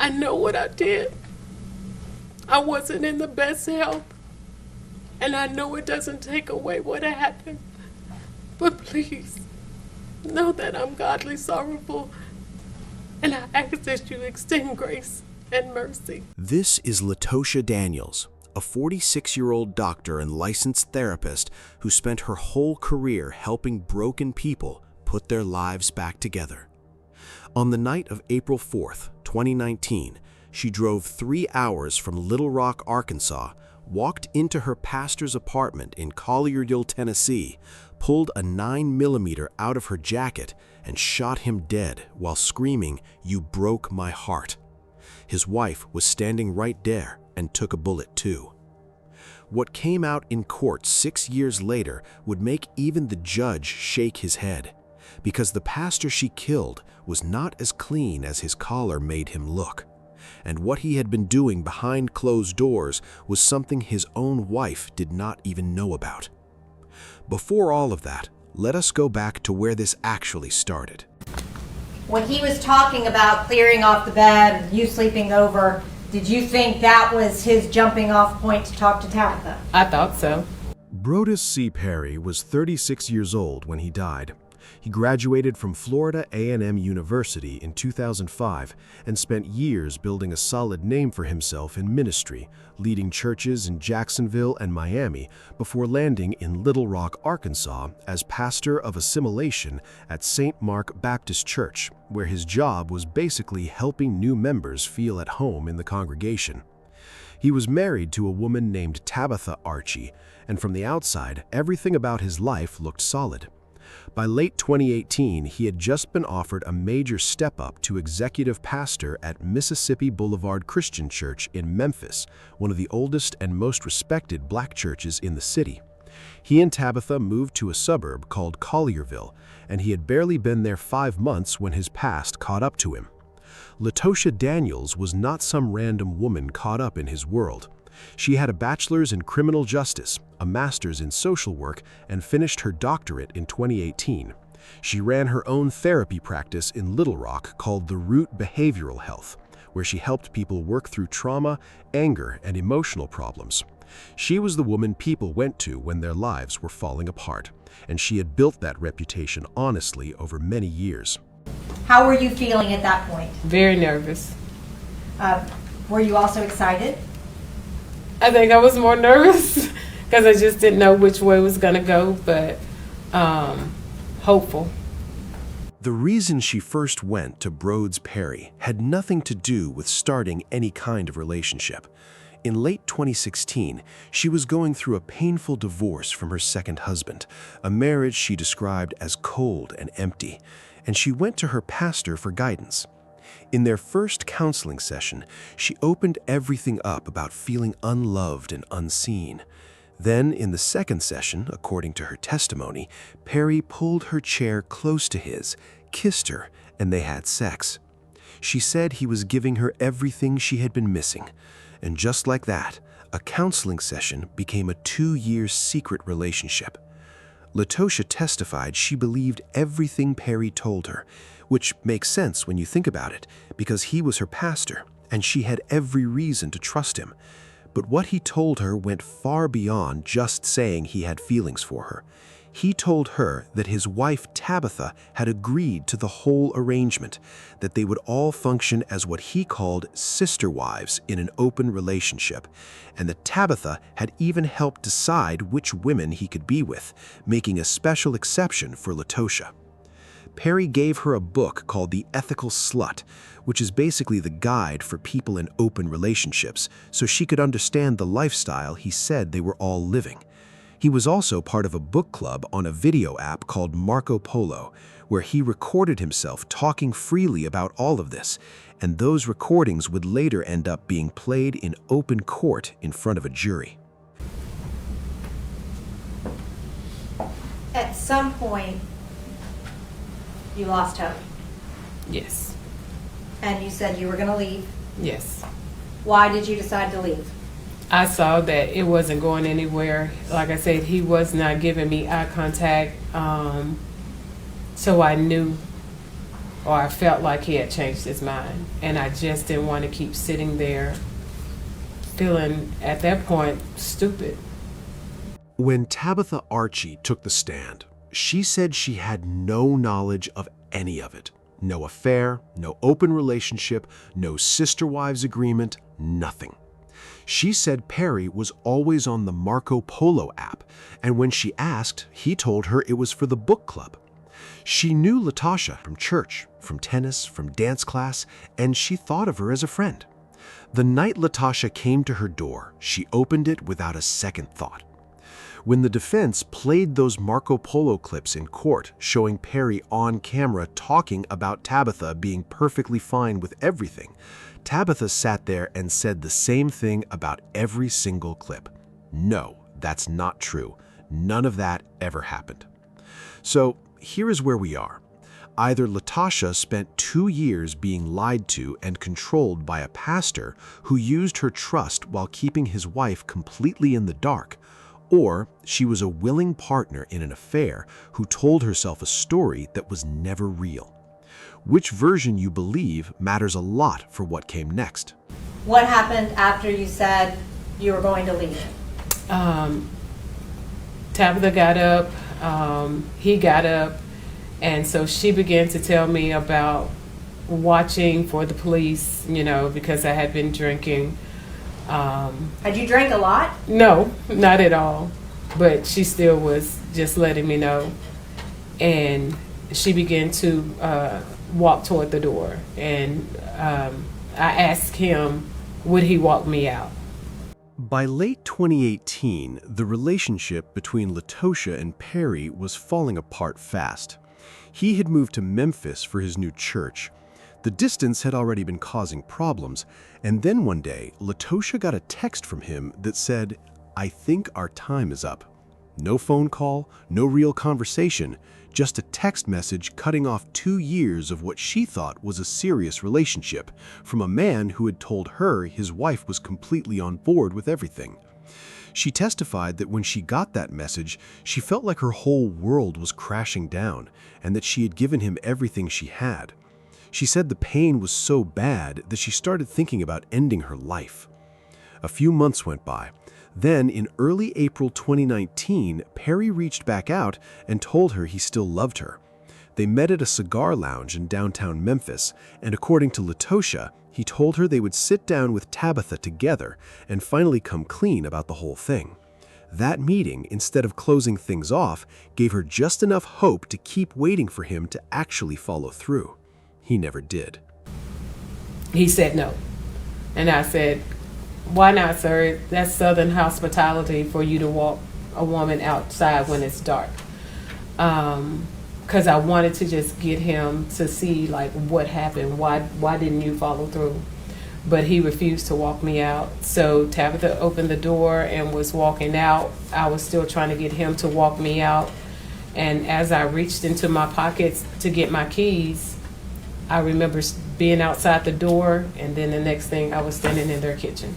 I know what I did. I wasn't in the best health, and I know it doesn't take away what happened. But please, know that I'm godly sorrowful, and I ask that you extend grace and mercy. This is Latosha Daniels, a 46-year-old doctor and licensed therapist who spent her whole career helping broken people put their lives back together. On the night of April 4th, 2019, she drove 3 hours from Little Rock, Arkansas, walked into her pastor's apartment in Collierville, Tennessee, pulled a 9mm out of her jacket, and shot him dead while screaming, "You broke my heart." His wife was standing right there and took a bullet too. What came out in court 6 years later would make even the judge shake his head, because the pastor she killed was not as clean as his collar made him look. And what he had been doing behind closed doors was something his own wife did not even know about. Before all of that, let us go back to where this actually started. When he was talking about clearing off the bed and you sleeping over, did you think that was his jumping off point to talk to Tabitha? I thought so. Brodus C. Perry was 36 years old when he died. He graduated from Florida A&M University in 2005 and spent years building a solid name for himself in ministry, leading churches in Jacksonville and Miami before landing in Little Rock, Arkansas as pastor of assimilation at St. Mark Baptist Church, where his job was basically helping new members feel at home in the congregation. He was married to a woman named Tabitha Archie, and from the outside, everything about his life looked solid. By late 2018, he had just been offered a major step-up to executive pastor at Mississippi Boulevard Christian Church in Memphis, one of the oldest and most respected black churches in the city. He and Tabitha moved to a suburb called Collierville, and he had barely been there 5 months when his past caught up to him. Latosha Daniels was not some random woman caught up in his world. She had a bachelor's in criminal justice, a master's in social work, and finished her doctorate in 2018. She ran her own therapy practice in Little Rock called The Root Behavioral Health, where she helped people work through trauma, anger, and emotional problems. She was the woman people went to when their lives were falling apart, and she had built that reputation honestly over many years. How were you feeling at that point? Very nervous. Were you also excited? I think I was more nervous because I just didn't know which way it was going to go, but hopeful. The reason she first went to Brodus Perry had nothing to do with starting any kind of relationship. In late 2016, she was going through a painful divorce from her second husband, a marriage she described as cold and empty, and she went to her pastor for guidance. In their first counseling session, she opened everything up about feeling unloved and unseen. Then, in the second session, according to her testimony, Perry pulled her chair close to his, kissed her, and they had sex. She said he was giving her everything she had been missing. And just like that, a counseling session became a 2-year secret relationship. Latosha testified she believed everything Perry told her, which makes sense when you think about it, because he was her pastor, and she had every reason to trust him. But what he told her went far beyond just saying he had feelings for her. He told her that his wife Tabitha had agreed to the whole arrangement, that they would all function as what he called sister wives in an open relationship, and that Tabitha had even helped decide which women he could be with, making a special exception for Latosha. Perry gave her a book called The Ethical Slut, which is basically the guide for people in open relationships, so she could understand the lifestyle he said they were all living. He was also part of a book club on a video app called Marco Polo, where he recorded himself talking freely about all of this, and those recordings would later end up being played in open court in front of a jury. At some point, you lost hope. Yes. And you said you were going to leave. Yes. Why did you decide to leave? I saw that it wasn't going anywhere. Like I said, he was not giving me eye contact. So I knew or I felt like he had changed his mind. And I just didn't want to keep sitting there feeling, at that point, stupid. When Tabitha Archie took the stand, she said she had no knowledge of any of it. No affair, no open relationship, no sister wives agreement, nothing. She said Perry was always on the Marco Polo app, and when she asked, he told her it was for the book club. She knew Latasha from church, from tennis, from dance class, and she thought of her as a friend. The night Latasha came to her door, she opened it without a second thought. When the defense played those Marco Polo clips in court showing Perry on camera talking about Tabitha being perfectly fine with everything, Tabitha sat there and said the same thing about every single clip. No, that's not true. None of that ever happened. So here is where we are. Either Latasha spent 2 years being lied to and controlled by a pastor who used her trust while keeping his wife completely in the dark, or she was a willing partner in an affair who told herself a story that was never real. Which version you believe matters a lot for what came next. What happened after you said you were going to leave? Tabitha got up, he got up, and so she began to tell me about watching for the police, because I had been drinking. Had you drank a lot? No, not at all. But she still was just letting me know. And she began to walk toward the door. And I asked him, would he walk me out? By late 2018, the relationship between Latosha and Perry was falling apart fast. He had moved to Memphis for his new church. The distance had already been causing problems, and then one day, Latosha got a text from him that said, "I think our time is up." No phone call, no real conversation, just a text message cutting off 2 years of what she thought was a serious relationship from a man who had told her his wife was completely on board with everything. She testified that when she got that message, she felt like her whole world was crashing down and that she had given him everything she had. She said the pain was so bad that she started thinking about ending her life. A few months went by. Then, in early April 2019, Perry reached back out and told her he still loved her. They met at a cigar lounge in downtown Memphis, and according to Latosha, he told her they would sit down with Tabitha together and finally come clean about the whole thing. That meeting, instead of closing things off, gave her just enough hope to keep waiting for him to actually follow through. He never did. He said no. And I said, "Why not, sir? That's Southern hospitality for you to walk a woman outside when it's dark." Because I wanted to just get him to see what happened. Why didn't you follow through? But he refused to walk me out. So Tabitha opened the door and was walking out. I was still trying to get him to walk me out. And as I reached into my pockets to get my keys, I remember being outside the door, and then the next thing I was standing in their kitchen.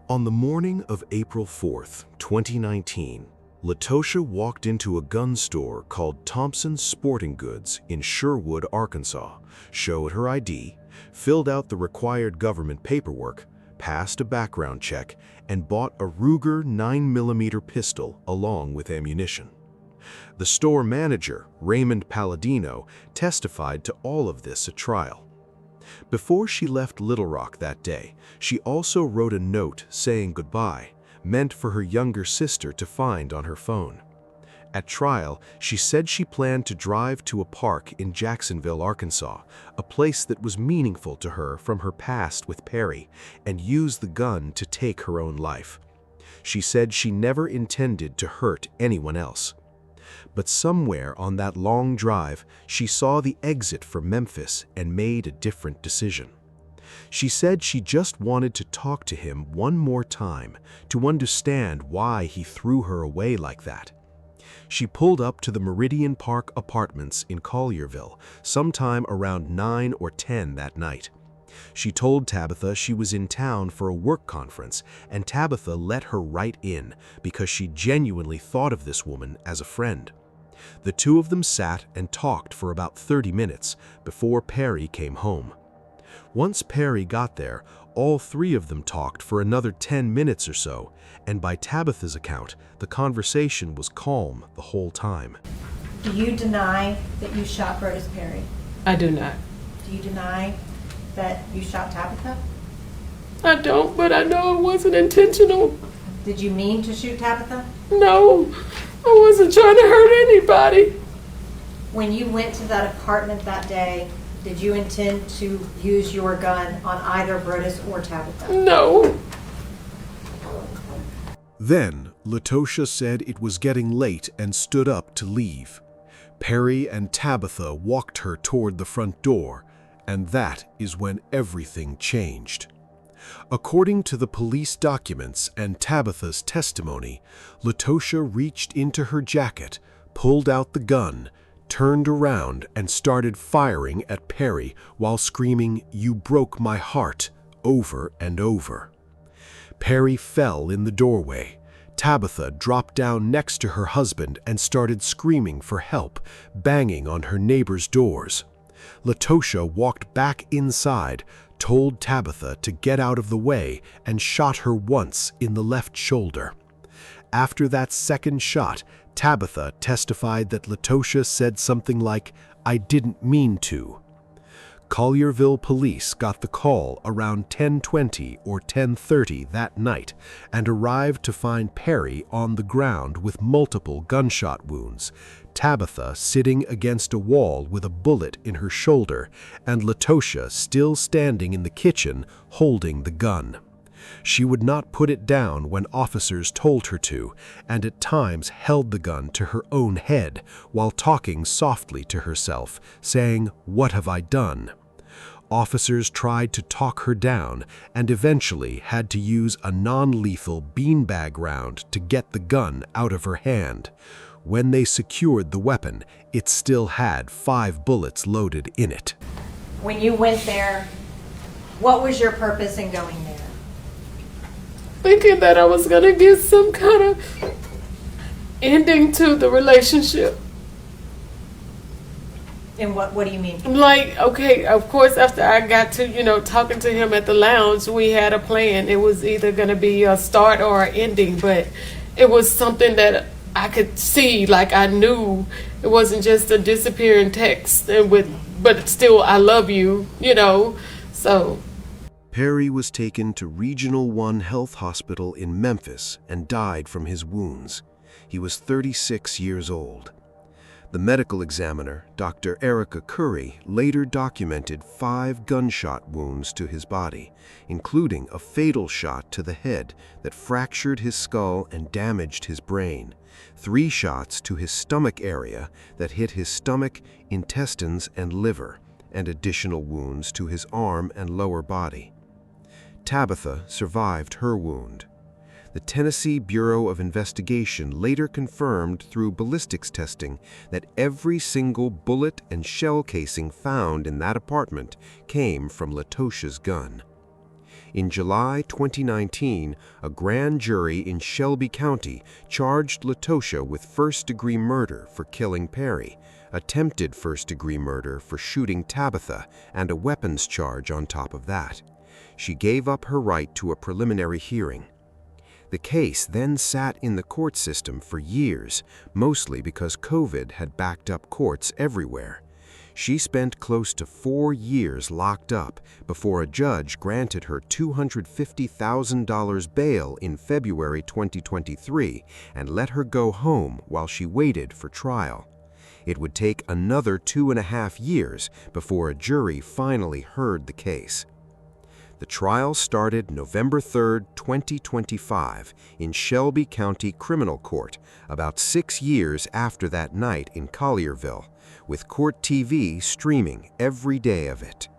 On the morning of April 4th, 2019, Latosha walked into a gun store called Thompson's Sporting Goods in Sherwood, Arkansas, showed her ID, filled out the required government paperwork, passed a background check, and bought a Ruger 9mm pistol along with ammunition. The store manager, Raymond Palladino, testified to all of this at trial. Before she left Little Rock that day, she also wrote a note saying goodbye, meant for her younger sister to find on her phone. At trial, she said she planned to drive to a park in Jacksonville, Arkansas, a place that was meaningful to her from her past with Perry, and use the gun to take her own life. She said she never intended to hurt anyone else. But somewhere on that long drive, she saw the exit for Memphis and made a different decision. She said she just wanted to talk to him one more time to understand why he threw her away like that. She pulled up to the Meridian Park Apartments in Collierville sometime around 9 or 10 that night. She told Tabitha she was in town for a work conference, and Tabitha let her right in because she genuinely thought of this woman as a friend. The two of them sat and talked for about 30 minutes before Perry came home. Once Perry got there, all three of them talked for another 10 minutes or so, and by Tabitha's account, the conversation was calm the whole time. Do you deny that you shot Brodus Perry? I do not. Do you deny that you shot Tabitha? I don't, but I know it wasn't intentional. Did you mean to shoot Tabitha? No, I wasn't trying to hurt anybody. When you went to that apartment that day, did you intend to use your gun on either Brodus or Tabitha? No. Then, Latosha said it was getting late and stood up to leave. Perry and Tabitha walked her toward the front door, and that is when everything changed. According to the police documents and Tabitha's testimony, Latosha reached into her jacket, pulled out the gun, turned around and started firing at Perry while screaming, "You broke my heart," over and over. Perry fell in the doorway. Tabitha dropped down next to her husband and started screaming for help, banging on her neighbors' doors. Latosha walked back inside, told Tabitha to get out of the way, and shot her once in the left shoulder. After that second shot, Tabitha testified that Latosha said something like, "I didn't mean to." Collierville police got the call around 10:20 or 10:30 that night and arrived to find Perry on the ground with multiple gunshot wounds, Tabitha sitting against a wall with a bullet in her shoulder, and Latosha still standing in the kitchen holding the gun. She would not put it down when officers told her to, and at times held the gun to her own head while talking softly to herself, saying, "What have I done?" Officers tried to talk her down and eventually had to use a non-lethal beanbag round to get the gun out of her hand. When they secured the weapon, it still had 5 bullets loaded in it. When you went there, what was your purpose in going there? Thinking that I was going to get some kind of ending to the relationship. And what do you mean? Like, okay, of course, after I got to, talking to him at the lounge, we had a plan. It was either going to be a start or an ending, but it was something that I could see, like I knew it wasn't just a disappearing text, but still, I love you, so. Perry was taken to Regional 1 Health Hospital in Memphis and died from his wounds. He was 36 years old. The medical examiner, Dr. Erica Curry, later documented 5 gunshot wounds to his body, including a fatal shot to the head that fractured his skull and damaged his brain, 3 shots to his stomach area that hit his stomach, intestines, and liver, and additional wounds to his arm and lower body. Tabitha survived her wound. The Tennessee Bureau of Investigation later confirmed through ballistics testing that every single bullet and shell casing found in that apartment came from Latosha's gun. In July 2019, a grand jury in Shelby County charged Latosha with first-degree murder for killing Perry, attempted first-degree murder for shooting Tabitha, and a weapons charge on top of that. She gave up her right to a preliminary hearing. The case then sat in the court system for years, mostly because COVID had backed up courts everywhere. She spent close to 4 years locked up before a judge granted her $250,000 bail in February 2023 and let her go home while she waited for trial. It would take another 2.5 years before a jury finally heard the case. The trial started November 3, 2025, in Shelby County Criminal Court, about 6 years after that night in Collierville, with Court TV streaming every day of it.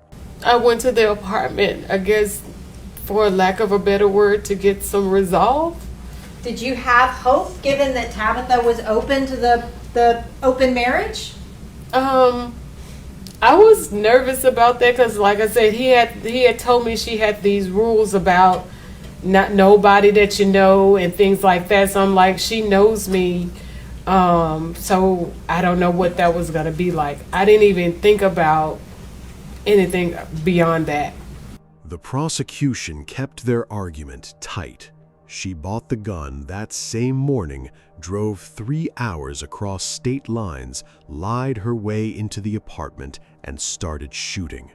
I went to the apartment, I guess, for lack of a better word, to get some resolve. Did you have hope, given that Tabitha was open to the open marriage? I was nervous about that because, like I said, he had told me she had these rules about not nobody that and things like that. So I'm like, she knows me. So I don't know what that was going to be like. I didn't even think about anything beyond that. The prosecution kept their argument tight. She bought the gun that same morning, drove 3 hours across state lines, lied her way into the apartment, and started shooting.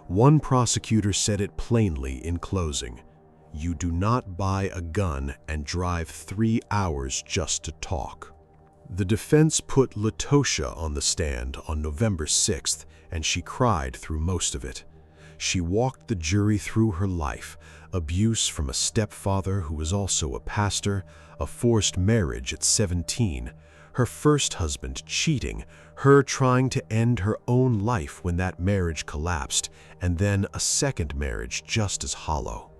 One prosecutor said it plainly in closing: "You do not buy a gun and drive 3 hours just to talk." The defense put Latosha on the stand on November 6th, and she cried through most of it. She walked the jury through her life: abuse from a stepfather who was also a pastor, a forced marriage at 17, her first husband cheating, her trying to end her own life when that marriage collapsed, and then a second marriage just as hollow.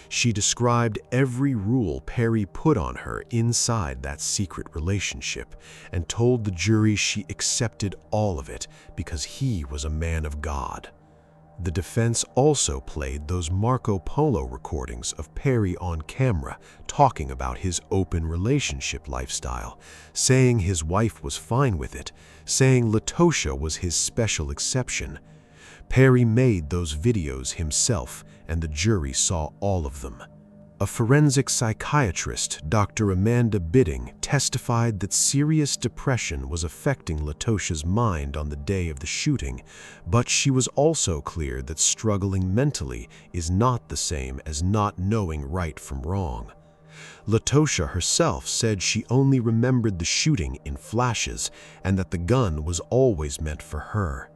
She described every rule Perry put on her inside that secret relationship and told the jury she accepted all of it because he was a man of God. The defense also played those Marco Polo recordings of Perry on camera talking about his open relationship lifestyle, saying his wife was fine with it, saying Latosha was his special exception. Perry made those videos himself, and the jury saw all of them. A forensic psychiatrist, Dr. Amanda Bidding, testified that serious depression was affecting Latosha's mind on the day of the shooting, but she was also clear that struggling mentally is not the same as not knowing right from wrong. Latosha herself said she only remembered the shooting in flashes and that the gun was always meant for her.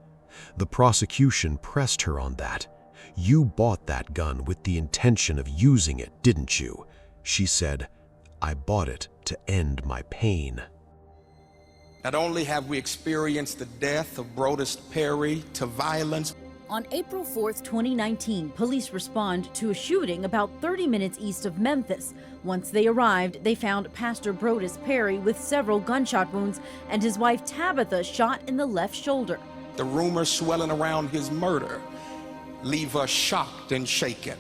The prosecution pressed her on that. "You bought that gun with the intention of using it, didn't you?" She said, "I bought it to end my pain." Not only have we experienced the death of Brodus Perry to violence. On April 4th, 2019, police respond to a shooting about 30 minutes east of Memphis. Once they arrived, they found Pastor Brodus Perry with several gunshot wounds and his wife Tabitha shot in the left shoulder. The rumors swelling around his murder leave us shocked and shaken.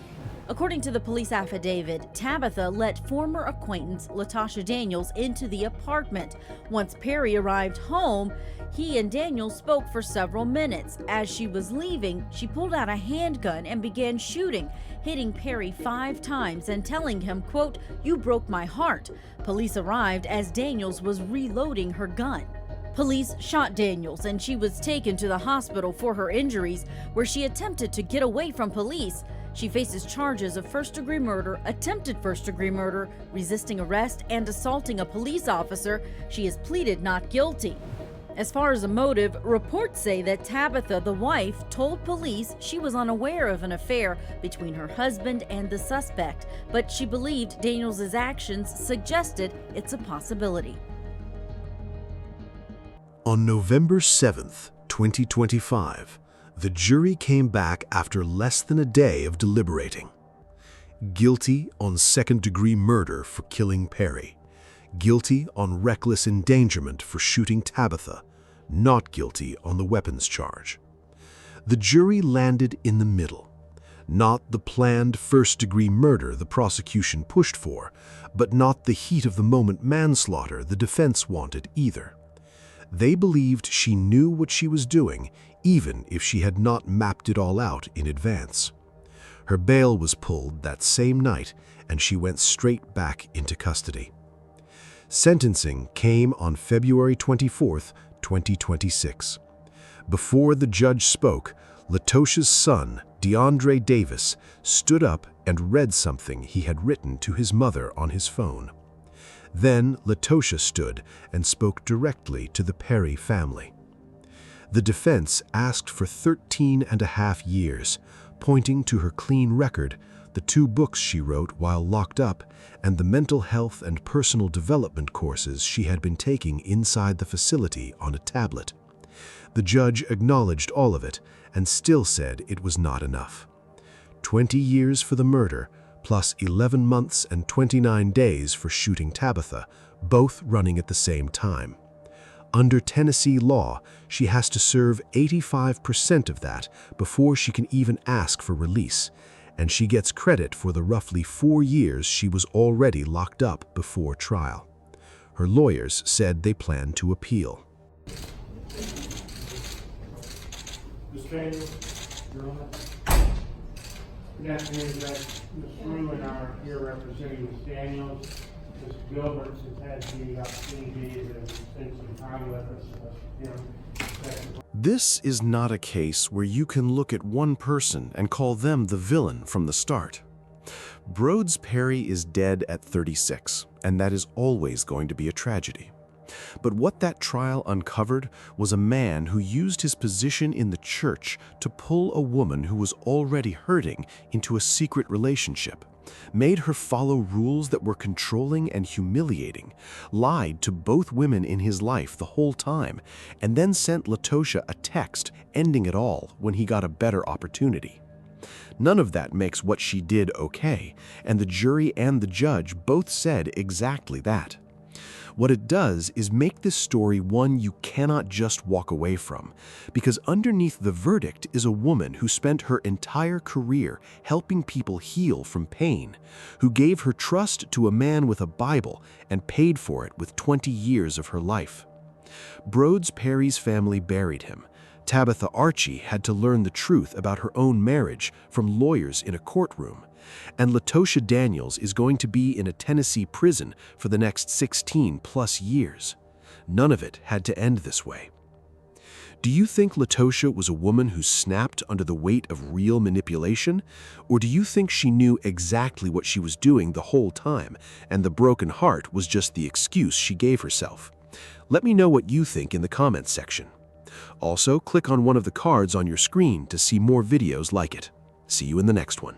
According to the police affidavit, Tabitha let former acquaintance Latasha Daniels into the apartment. Once Perry arrived home, he and Daniels spoke for several minutes. As she was leaving, she pulled out a handgun and began shooting, hitting Perry 5 times and telling him, quote, "You broke my heart." Police arrived as Daniels was reloading her gun. Police shot Daniels and she was taken to the hospital for her injuries, where she attempted to get away from police. She faces charges of first-degree murder, attempted first-degree murder, resisting arrest, and assaulting a police officer. She has pleaded not guilty. As far as a motive, reports say that Tabitha, the wife, told police she was unaware of an affair between her husband and the suspect, but she believed Daniels' actions suggested it's a possibility. On November 7th, 2025, the jury came back after less than a day of deliberating. Guilty on second-degree murder for killing Perry. Guilty on reckless endangerment for shooting Tabitha. Not guilty on the weapons charge. The jury landed in the middle. Not the planned first-degree murder the prosecution pushed for, but not the heat-of-the-moment manslaughter the defense wanted either. They believed she knew what she was doing, even if she had not mapped it all out in advance. Her bail was pulled that same night, and she went straight back into custody. Sentencing came on February 24th, 2026. Before the judge spoke, Latosha's son, DeAndre Davis, stood up and read something he had written to his mother on his phone. Then Latosha stood and spoke directly to the Perry family. The defense asked for 13.5 years, pointing to her clean record, the 2 books she wrote while locked up, and the mental health and personal development courses she had been taking inside the facility on a tablet. The judge acknowledged all of it and still said it was not enough. 20 years for the murder, plus 11 months and 29 days for shooting Tabitha, both running at the same time. Under Tennessee law, she has to serve 85% of that before she can even ask for release, and she gets credit for the roughly 4 years she was already locked up before trial. Her lawyers said they planned to appeal. Ms. Daniels, Your Honor. Good afternoon, Judge. Ms. Ruin are here representing Ms. Daniels. Ms. Gilbert has had the opportunity to spend some time with us. This is not a case where you can look at one person and call them the villain from the start. Broads Perry is dead at 36, and that is always going to be a tragedy. But what that trial uncovered was a man who used his position in the church to pull a woman who was already hurting into a secret relationship, made her follow rules that were controlling and humiliating, lied to both women in his life the whole time, and then sent Latosha a text ending it all when he got a better opportunity. None of that makes what she did okay, and the jury and the judge both said exactly that. What it does is make this story one you cannot just walk away from, because underneath the verdict is a woman who spent her entire career helping people heal from pain, who gave her trust to a man with a Bible and paid for it with 20 years of her life. Broads Perry's family buried him. Tabitha Archie had to learn the truth about her own marriage from lawyers in a courtroom. And Latosha Daniels is going to be in a Tennessee prison for the next 16+ years. None of it had to end this way. Do you think Latosha was a woman who snapped under the weight of real manipulation? Or do you think she knew exactly what she was doing the whole time, and the broken heart was just the excuse she gave herself? Let me know what you think in the comments section. Also, click on one of the cards on your screen to see more videos like it. See you in the next one.